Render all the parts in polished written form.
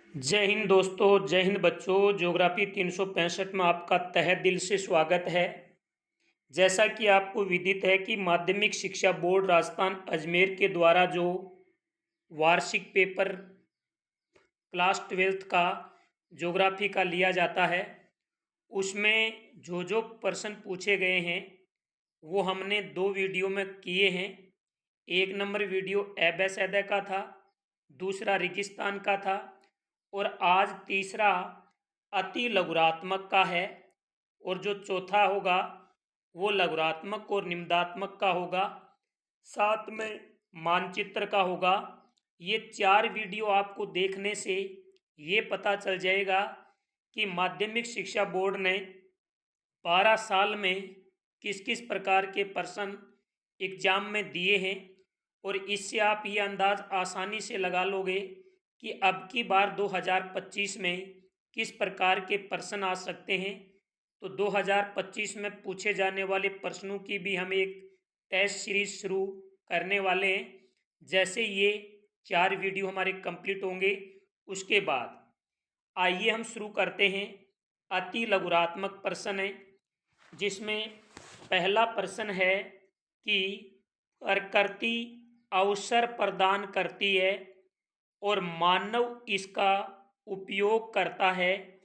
जय हिंद दोस्तों, जय हिंद बच्चों। ज्योग्राफी 365 में आपका तहे दिल से स्वागत है। जैसा कि आपको विदित है कि माध्यमिक शिक्षा बोर्ड राजस्थान अजमेर के द्वारा जो वार्षिक पेपर क्लास 12th का ज्योग्राफी का लिया जाता है, उसमें जो जो प्रश्न पूछे गए हैं वो हमने 2 वीडियो में किए हैं। एक नंबर वीडियो एबेसैदे का था, दूसरा रेगिस्तान का था और आज तीसरा अति लघुरात्मक का है और जो चौथा होगा वो लघुरात्मक और निम्नात्मक का होगा, साथ में मानचित्र का होगा। ये 4 वीडियो आपको देखने से ये पता चल जाएगा कि माध्यमिक शिक्षा बोर्ड ने 12 साल में किस किस प्रकार के प्रश्न एग्जाम में दिए हैं और इससे आप ये अंदाज आसानी से लगा लोगे कि अब की बार 2025 में किस प्रकार के प्रश्न आ सकते हैं। तो 2025 में पूछे जाने वाले प्रश्नों की भी हम एक टेस्ट सीरीज शुरू करने वाले हैं। जैसे ये 4 वीडियो हमारे कंप्लीट होंगे उसके बाद आइए हम शुरू करते हैं। अति लघुरात्मक प्रश्न है जिसमें पहला प्रश्न है कि प्रकृति अवसर प्रदान करती है और मानव इसका उपयोग करता है।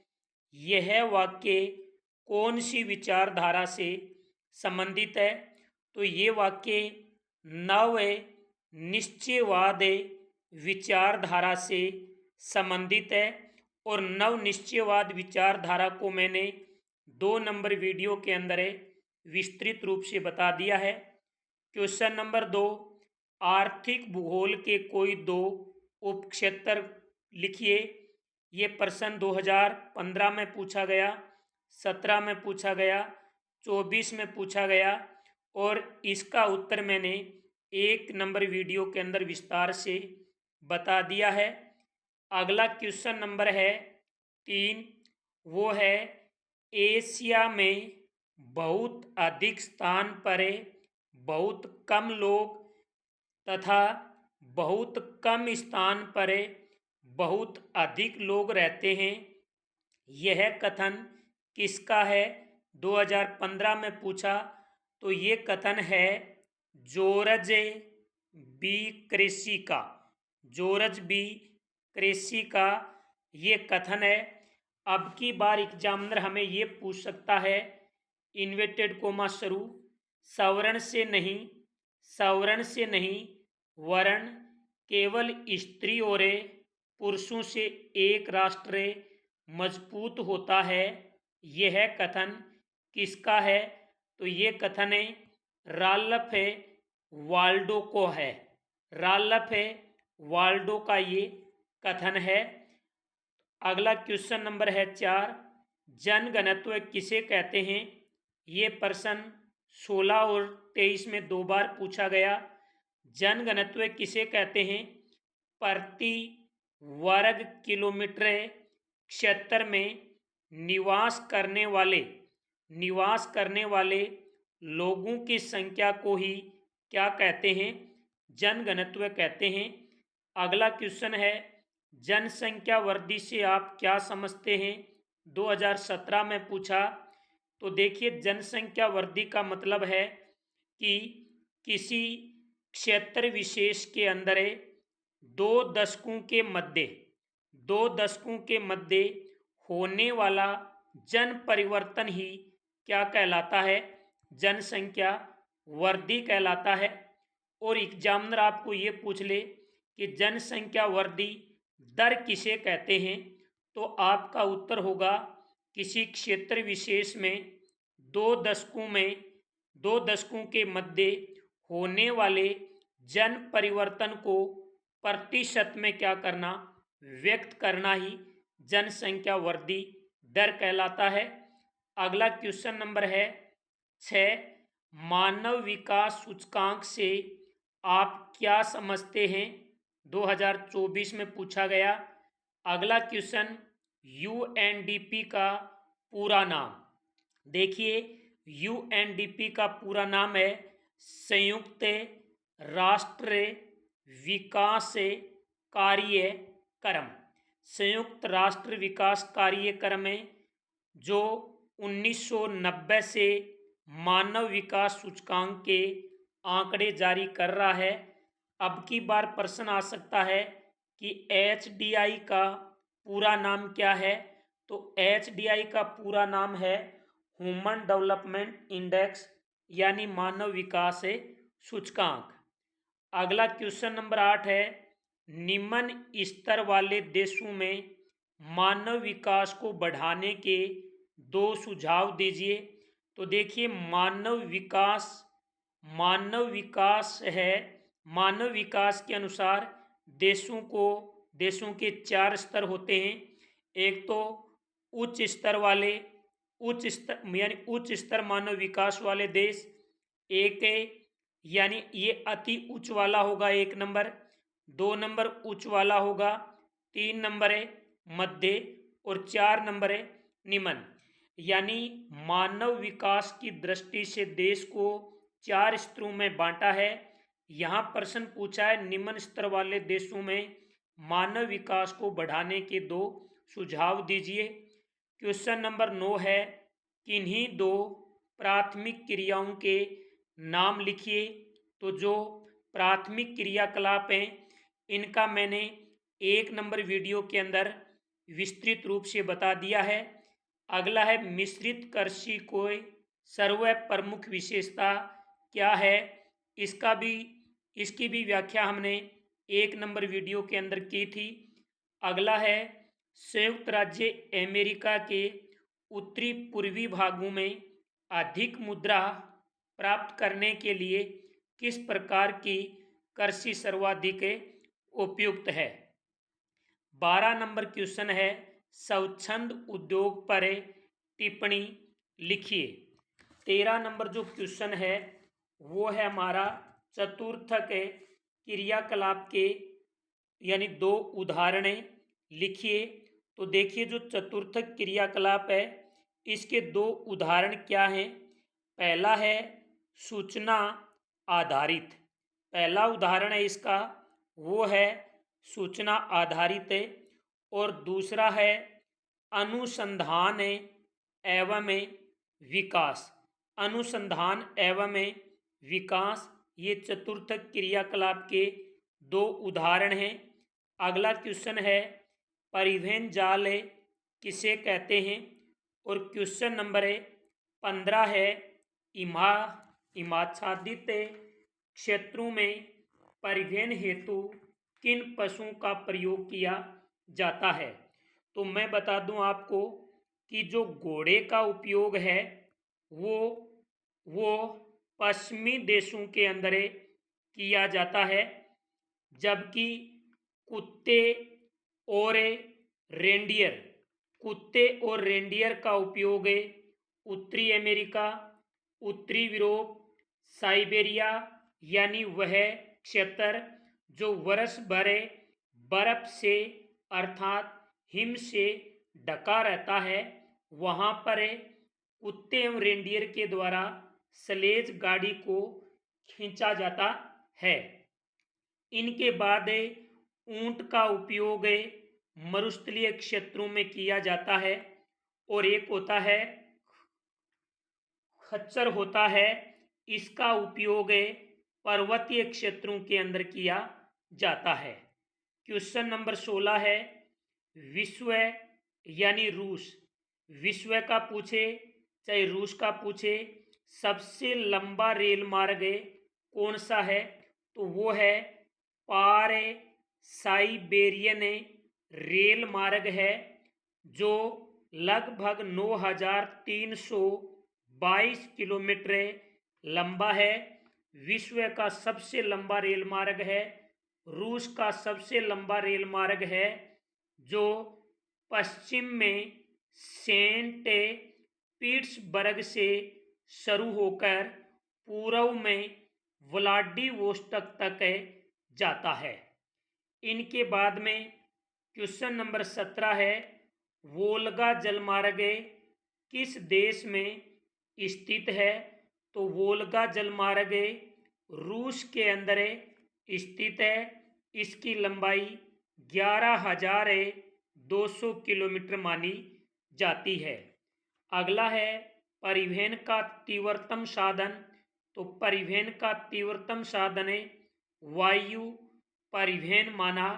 यह वाक्य कौन सी विचारधारा से संबंधित है? तो ये वाक्य नव निश्चयवाद विचारधारा से संबंधित है और नव निश्चयवाद विचारधारा को मैंने 2 नंबर वीडियो के अंदर विस्तृत रूप से बता दिया है। क्वेश्चन नंबर 2, आर्थिक भूगोल के कोई 2 उपक्षेत्र लिखिए। ये प्रश्न 2015 में पूछा गया, 17 में पूछा गया, 24 में पूछा गया और इसका उत्तर मैंने 1 नंबर वीडियो के अंदर विस्तार से बता दिया है। अगला क्वेश्चन नंबर है 3, वो है एशिया में बहुत अधिक स्थान पर बहुत कम लोग तथा बहुत कम स्थान पर बहुत अधिक लोग रहते हैं। यह कथन किसका है? 2015 में पूछा। तो ये कथन है जॉर्ज बी क्रेसी का। जॉर्ज बी क्रेसी का ये कथन है। अब की बार एग्जामिनर हमें ये पूछ सकता है, इन्वर्टेड कोमा शुरू, सवर्ण से नहीं, सवर्ण से नहीं वर्ण केवल स्त्री और पुरुषों से एक राष्ट्र मजबूत होता है। यह कथन किसका है? तो ये कथन राल्फ वाल्डो को है। राल्फ वाल्डो का ये कथन है। अगला क्वेश्चन नंबर है 4, जनघनत्व किसे कहते हैं? ये प्रश्न 16 और 23 में 2 बार पूछा गया। जनघनत्व किसे कहते हैं? प्रति वर्ग किलोमीटर क्षेत्र में निवास करने वाले लोगों की संख्या को ही क्या कहते हैं? जनघनत्व कहते हैं। अगला क्वेश्चन है, जनसंख्या वृद्धि से आप क्या समझते हैं? 2017 में पूछा। तो देखिए, जनसंख्या वृद्धि का मतलब है कि किसी क्षेत्र विशेष के अंदर 2 दशकों के मध्य होने वाला जन परिवर्तन ही क्या कहलाता है? जनसंख्या वृद्धि कहलाता है। और एग्जामिनर आपको ये पूछ ले कि जनसंख्या वृद्धि दर किसे कहते हैं? तो आपका उत्तर होगा किसी क्षेत्र विशेष में 2 दशकों के मध्य होने वाले जन परिवर्तन को प्रतिशत में क्या करना, व्यक्त करना ही जनसंख्या वृद्धि दर कहलाता है। अगला क्वेश्चन नंबर है 6, मानव विकास सूचकांक से आप क्या समझते हैं? 2024 में पूछा गया। अगला क्वेश्चन, यूएनडीपी का पूरा नाम। देखिए, यूएनडीपी का पूरा नाम है संयुक्त राष्ट्र विकास कार्यक्रम। संयुक्त राष्ट्र विकास कार्यक्रम में जो 1990 से मानव विकास सूचकांक के आंकड़े जारी कर रहा है। अब की बार प्रश्न आ सकता है कि HDI का पूरा नाम क्या है। तो HDI का पूरा नाम है ह्यूमन डेवलपमेंट इंडेक्स, यानी मानव विकास सूचकांक। अगला क्वेश्चन नंबर 8 है, निम्न स्तर वाले देशों में मानव विकास को बढ़ाने के 2 सुझाव दीजिए। तो देखिए, मानव विकास है। मानव विकास के अनुसार देशों के 4 स्तर होते हैं। एक तो उच्च स्तर मानव विकास वाले देश, एक है यानी ये अति उच्च वाला होगा 1 नंबर, 2 नंबर उच्च वाला होगा, 3 नंबर है मध्य और 4 नंबर है निम्न। यानी मानव विकास की दृष्टि से देश को 4 स्तरों में बांटा है। यहाँ प्रश्न पूछा है निम्न स्तर वाले देशों में मानव विकास को बढ़ाने के 2 सुझाव दीजिए। क्वेश्चन नंबर 9 है, किन्हीं 2 प्राथमिक क्रियाओं के नाम लिखिए। तो जो प्राथमिक क्रियाकलाप हैं इनका मैंने 1 नंबर वीडियो के अंदर विस्तृत रूप से बता दिया है। अगला है, मिश्रित कृषि को सर्व प्रमुख विशेषता क्या है, इसकी भी व्याख्या हमने 1 नंबर वीडियो के अंदर की थी। अगला है, संयुक्त राज्य अमेरिका के उत्तरी पूर्वी भागों में अधिक मुद्रा प्राप्त करने के लिए किस प्रकार की कृषि सर्वाधिक उपयुक्त है। 12 नंबर क्वेश्चन है, स्वच्छंद उद्योग पर टिप्पणी लिखिए। 13 नंबर जो क्वेश्चन है वो है हमारा चतुर्थक क्रियाकलाप के यानी 2 उदाहरणें लिखिए। तो देखिए, जो चतुर्थक क्रियाकलाप है इसके 2 उदाहरण क्या हैं। पहला है सूचना आधारित, पहला उदाहरण है इसका वो है सूचना आधारित है, और दूसरा है अनुसंधान एवं विकास। अनुसंधान एवं विकास ये चतुर्थक क्रियाकलाप के 2 उदाहरण हैं। अगला क्वेश्चन है, परिवहन जाल किसे कहते हैं। और क्वेश्चन नंबर 15 है, हिमाच्छादित क्षेत्रों में परिवहन हेतु किन पशुओं का प्रयोग किया जाता है। तो मैं बता दूं आपको कि जो घोड़े का उपयोग है वो पश्चिमी देशों के अंदर किया जाता है, जबकि कुत्ते और रेंडियर का उपयोग उत्तरी अमेरिका, उत्तरी यूरोप, साइबेरिया यानी वह क्षेत्र जो वर्ष भर बर्फ से अर्थात हिम से ढका रहता है, वहाँ पर कुत्ते एवं रेंडियर के द्वारा स्लेज गाड़ी को खींचा जाता है। इनके बाद ऊंट का उपयोग मरुस्थलीय क्षेत्रों में किया जाता है, और एक होता है खच्चर होता है, इसका उपयोग पर्वतीय क्षेत्रों के अंदर किया जाता है। क्वेश्चन नंबर 16 है, विश्व यानी रूस, विश्व का पूछे चाहे रूस का पूछे, सबसे लंबा रेल मार्ग कौन सा है। तो वो है पार साइबेरियन रेल मार्ग है, जो लगभग 9322 किलोमीटर लंबा है। विश्व का सबसे लंबा रेल मार्ग है। रूस का सबसे लंबा रेल मार्ग है जो पश्चिम में सेंट पीटर्सबर्ग से शुरू होकर पूर्व में व्लादिवोस्टोक तक जाता है। इनके बाद में क्वेश्चन नंबर 17 है, वोल्गा जलमार्ग किस देश में स्थित है। तो वोल्गा जलमार्ग रूस के अंदर स्थित है। इसकी लंबाई 200 किलोमीटर मानी जाती है। अगला है परिवहन का तीव्रतम साधन। तो परिवहन का तीव्रतम साधन है वायु परिवहन माना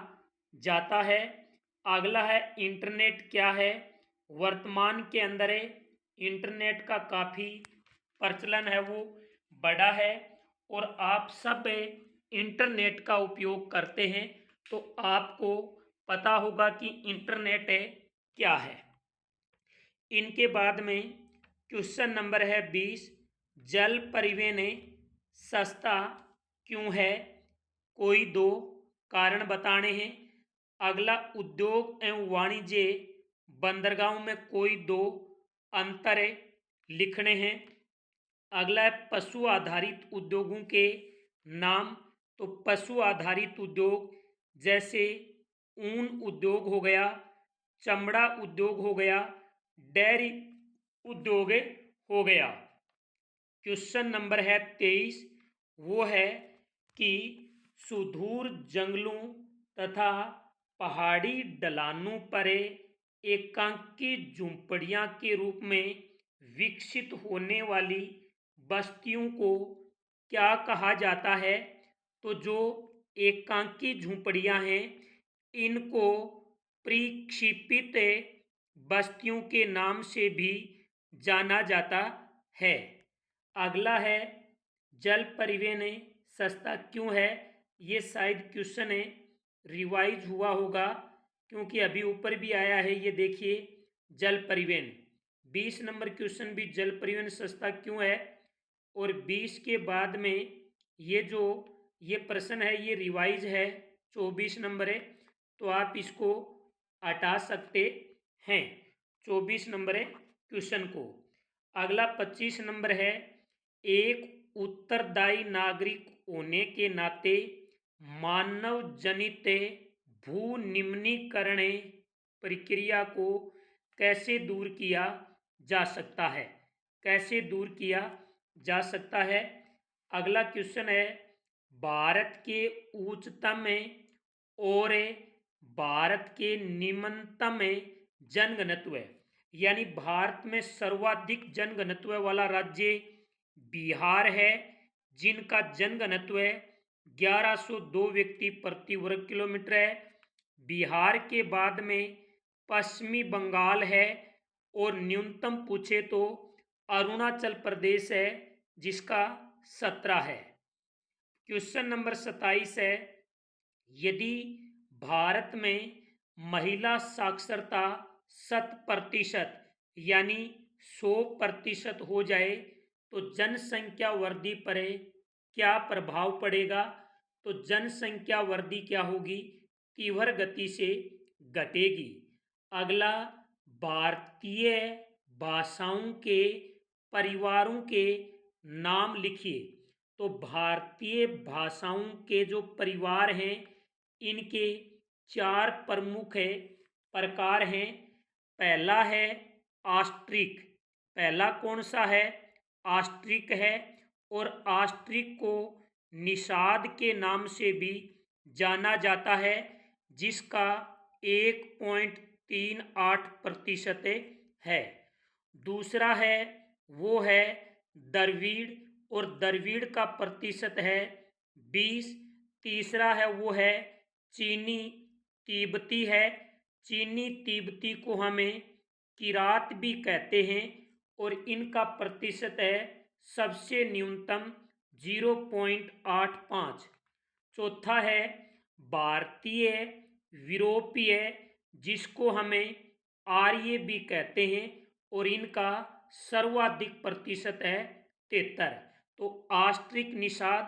जाता है। अगला है इंटरनेट क्या है। वर्तमान के अंदर इंटरनेट का काफ़ी प्रचलन है, वो बड़ा है और आप सब इंटरनेट का उपयोग करते हैं, तो आपको पता होगा कि इंटरनेट क्या है। इनके बाद में क्वेश्चन नंबर है 20, जल परिवहन सस्ता क्यों है। कोई दो कारण बताने हैं। अगला उद्योग एवं वाणिज्य बंदरगाहों में कोई दो अंतर लिखने हैं। अगला है पशु आधारित उद्योगों के नाम। तो पशु आधारित उद्योग जैसे ऊन उद्योग हो गया, चमड़ा उद्योग हो गया, डेयरी उद्योग हो गया। क्वेश्चन नंबर है 23, वो है कि सुदूर जंगलों तथा पहाड़ी ढलानों पर एकांकी झुंपड़ियां के रूप में विकसित होने वाली बस्तियों को क्या कहा जाता है। तो जो एकांकी झुंपड़ियां हैं, इनको प्रक्षेपित बस्तियों के नाम से भी जाना जाता है। अगला है जल परिवहन सस्ता क्यों है। ये शायद क्वेश्चन रिवाइज हुआ होगा, क्योंकि अभी ऊपर भी आया है। ये देखिए जल परिवहन 20 नंबर क्वेश्चन भी जल परिवहन सस्ता क्यों है। और 20 के बाद में ये प्रश्न है, ये रिवाइज है, 24 नंबर है, तो आप इसको हटा सकते हैं 24 नंबर क्वेश्चन को। अगला 25 नंबर है, एक उत्तरदायी नागरिक होने के नाते मानव जनित भू निम्नीकरण प्रक्रिया को कैसे दूर किया जा सकता है। कैसे दूर किया जा सकता है। अगला क्वेश्चन है, भारत के उच्चतम और भारत के निम्नतम जनघनत्व, यानी भारत में सर्वाधिक जनघनत्व वाला राज्य बिहार है, जिनका जनघनत्व 1102 व्यक्ति प्रति वर्ग किलोमीटर है। बिहार के बाद में पश्चिमी बंगाल है और न्यूनतम पूछे तो अरुणाचल प्रदेश है, जिसका 17 है। क्वेश्चन नंबर 27 है, यदि भारत में महिला साक्षरता 100% यानी 100% हो जाए तो जनसंख्या वृद्धि पर क्या प्रभाव पड़ेगा। तो जनसंख्या वृद्धि क्या होगी, तीव्र गति से घटेगी। अगला भारतीय भाषाओं के परिवारों के नाम लिखिए। तो भारतीय भाषाओं के जो परिवार हैं, इनके 4 प्रमुख प्रकार हैं। पहला है ऑस्ट्रिक। पहला कौन सा है, ऑस्ट्रिक है, और ऑस्ट्रिक को निषाद के नाम से भी जाना जाता है, जिसका 1.38% है। दूसरा है वो है द्रविड़, और द्रविड़ का प्रतिशत है 20। तीसरा है वो है चीनी तिब्बती है। चीनी तिब्बती को हमें किरात भी कहते हैं, और इनका प्रतिशत है सबसे न्यूनतम 0.85। चौथा है भारतीय यूरोपीय, जिसको हमें आर्य भी कहते हैं, और इनका सर्वाधिक प्रतिशत है 73। तो ऑस्ट्रिक निषाद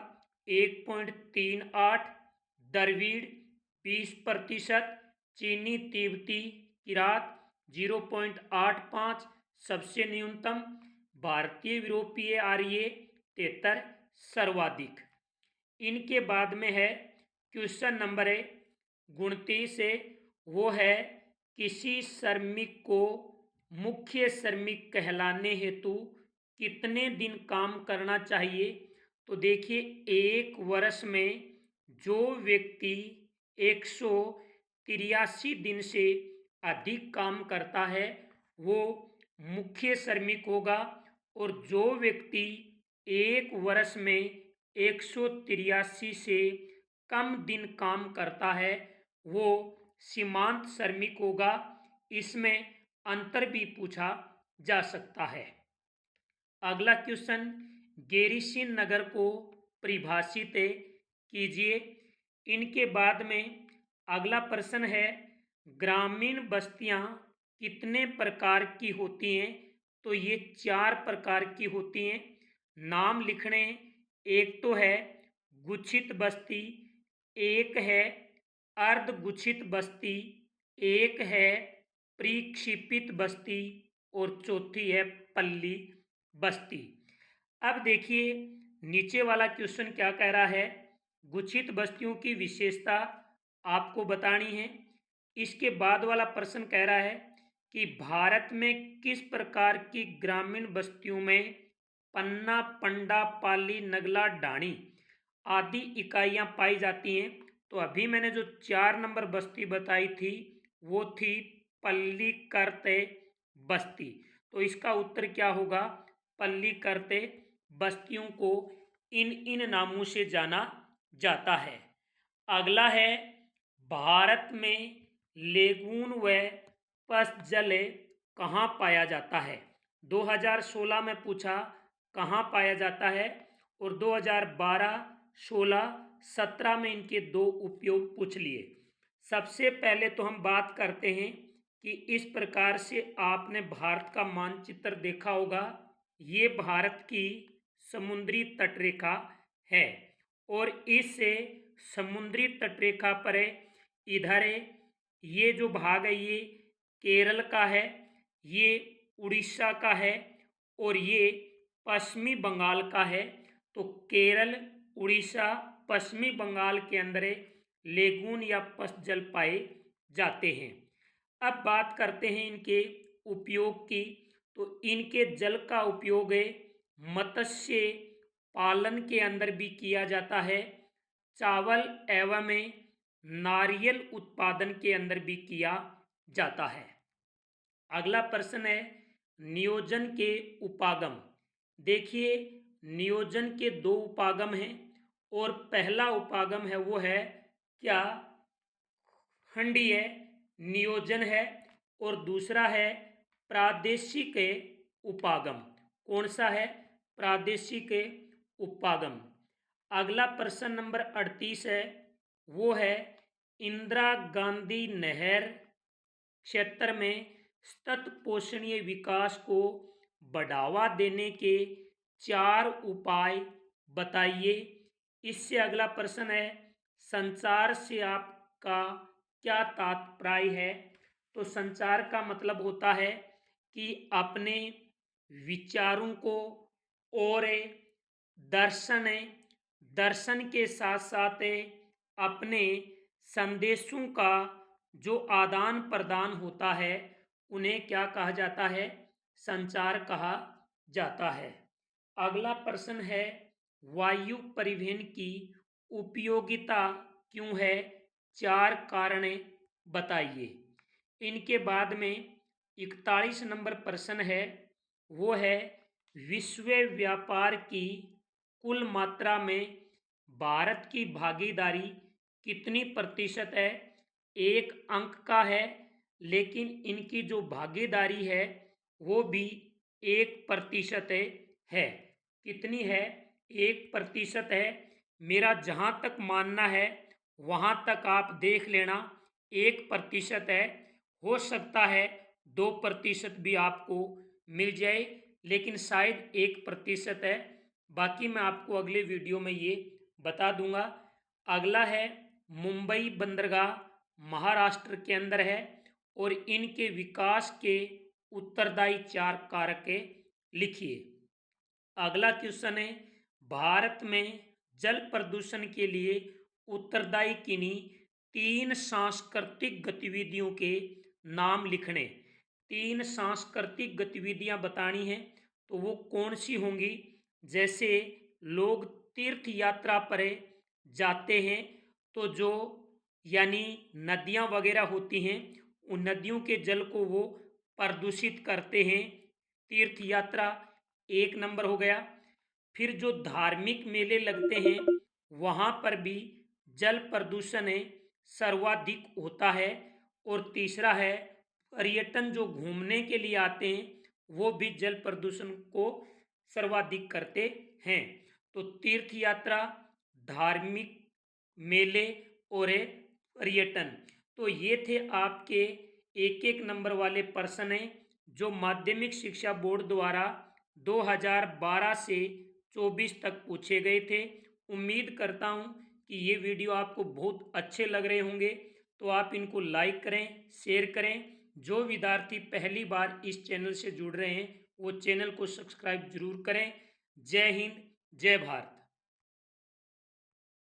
1.38, द्रविड़ 20%, चीनी तिब्बती किरात 0.85 सबसे न्यूनतम, भारतीय यूरोपीय आर्य 73 सर्वाधिक। इनके बाद में है क्वेश्चन नंबर 29, वो है किसी श्रमिक को मुख्य श्रमिक कहलाने हेतु कितने दिन काम करना चाहिए। तो देखिए, एक वर्ष में जो व्यक्ति 183 दिन से अधिक काम करता है वो मुख्य श्रमिक होगा। और जो व्यक्ति एक वर्ष में 183 से कम दिन काम करता है वो सीमांत श्रमिक होगा। इसमें अंतर भी पूछा जा सकता है। अगला क्वेश्चन, गैरीसन नगर को परिभाषित कीजिए। इनके बाद में अगला प्रश्न है, ग्रामीण बस्तियां कितने प्रकार की होती हैं? तो ये 4 प्रकार की होती हैं। नाम लिखने, एक तो है गुच्छित बस्ती, एक है अर्धगुच्छित बस्ती, एक है परिक्षेपित बस्ती और चौथी है पल्ली बस्ती। अब देखिए नीचे वाला क्वेश्चन क्या कह रहा है, गुच्छित बस्तियों की विशेषता आपको बतानी है। इसके बाद वाला प्रश्न कह रहा है कि भारत में किस प्रकार की ग्रामीण बस्तियों में पन्ना, पंडा, पाली, नगला, ढाणी आदि इकाइयां पाई जाती हैं? तो अभी मैंने जो 4 नंबर बस्ती बताई थी वो थी पल्लीकरते बस्ती। तो इसका उत्तर क्या होगा, पल्लीकरते बस्तियों को इन नामों से जाना जाता है। अगला है, भारत में लेगून व पशजल कहाँ पाया जाता है? 2016 में पूछा कहाँ पाया जाता है और 2012, 16, 17 में इनके 2 उपयोग पूछ लिए। सबसे पहले तो हम बात करते हैं कि इस प्रकार से आपने भारत का मानचित्र देखा होगा। ये भारत की समुद्री तटरेखा है और इस समुद्री तटरेखा पर इधर ये जो भाग है ये केरल का है, ये उड़ीसा का है और ये पश्चिमी बंगाल का है। तो केरल, उड़ीसा, पश्चिमी बंगाल के अंदर लेगून या पशजल पाए जाते हैं। अब बात करते हैं इनके उपयोग की। तो इनके जल का उपयोग मत्स्य पालन के अंदर भी किया जाता है, चावल एवं नारियल उत्पादन के अंदर भी किया जाता है। अगला प्रश्न है, नियोजन के उपागम। देखिए नियोजन के 2 उपागम हैं और पहला उपागम है वो है क्या, खंडीय नियोजन है और दूसरा है प्रादेशिक उपागम। कौन सा है, प्रादेशिक उपागम। अगला प्रश्न नंबर 38 है वो है, इंदिरा गांधी नहर क्षेत्र में सतत पोषणीय विकास को बढ़ावा देने के 4 उपाय बताइए। इससे अगला प्रश्न है, संचार से आपका क्या तात्पर्य है? तो संचार का मतलब होता है कि अपने विचारों को और दर्शन दर्शन के साथ साथ अपने संदेशों का जो आदान प्रदान होता है उन्हें क्या कहा जाता है, संचार कहा जाता है। अगला प्रश्न है, वायु परिवहन की उपयोगिता क्यों है? 4 कारण बताइए। इनके बाद में 41 नंबर प्रश्न है वो है, विश्व व्यापार की कुल मात्रा में भारत की भागीदारी कितनी प्रतिशत है? 1 अंक का है लेकिन इनकी जो भागीदारी है वो भी 1% है। कितनी है? 1% है। मेरा जहाँ तक मानना है वहाँ तक आप देख लेना 1% है। हो सकता है 2% भी आपको मिल जाए लेकिन शायद 1% है। बाकी मैं आपको अगले वीडियो में ये बता दूंगा। अगला है, मुंबई बंदरगाह महाराष्ट्र के अंदर है और इनके विकास के उत्तरदायी 4 कारक लिखिए। अगला क्वेश्चन है, भारत में जल प्रदूषण के लिए उत्तरदायी किन्हीं 3 सांस्कृतिक गतिविधियों के नाम लिखने। 3 सांस्कृतिक गतिविधियां बतानी हैं तो वो कौन सी होंगी? जैसे लोग तीर्थ यात्रा पर जाते हैं तो जो यानी नदियां वगैरह होती हैं उन नदियों के जल को वो प्रदूषित करते हैं। तीर्थ यात्रा 1 नंबर हो गया। फिर जो धार्मिक मेले लगते हैं वहाँ पर भी जल प्रदूषण है सर्वाधिक होता है। और तीसरा है पर्यटन, जो घूमने के लिए आते हैं वो भी जल प्रदूषण को सर्वाधिक करते हैं। तो तीर्थ यात्रा, धार्मिक मेले और पर्यटन, तो ये थे आपके एक एक नंबर वाले प्रश्न हैं जो माध्यमिक शिक्षा बोर्ड द्वारा 2012 से 24 तक पूछे गए थे। उम्मीद करता हूँ कि ये वीडियो आपको बहुत अच्छे लग रहे होंगे, तो आप इनको लाइक करें, शेयर करें। जो विद्यार्थी पहली बार इस चैनल से जुड़ रहे हैं वो चैनल को सब्सक्राइब जरूर करें। जय हिंद, जय भारत।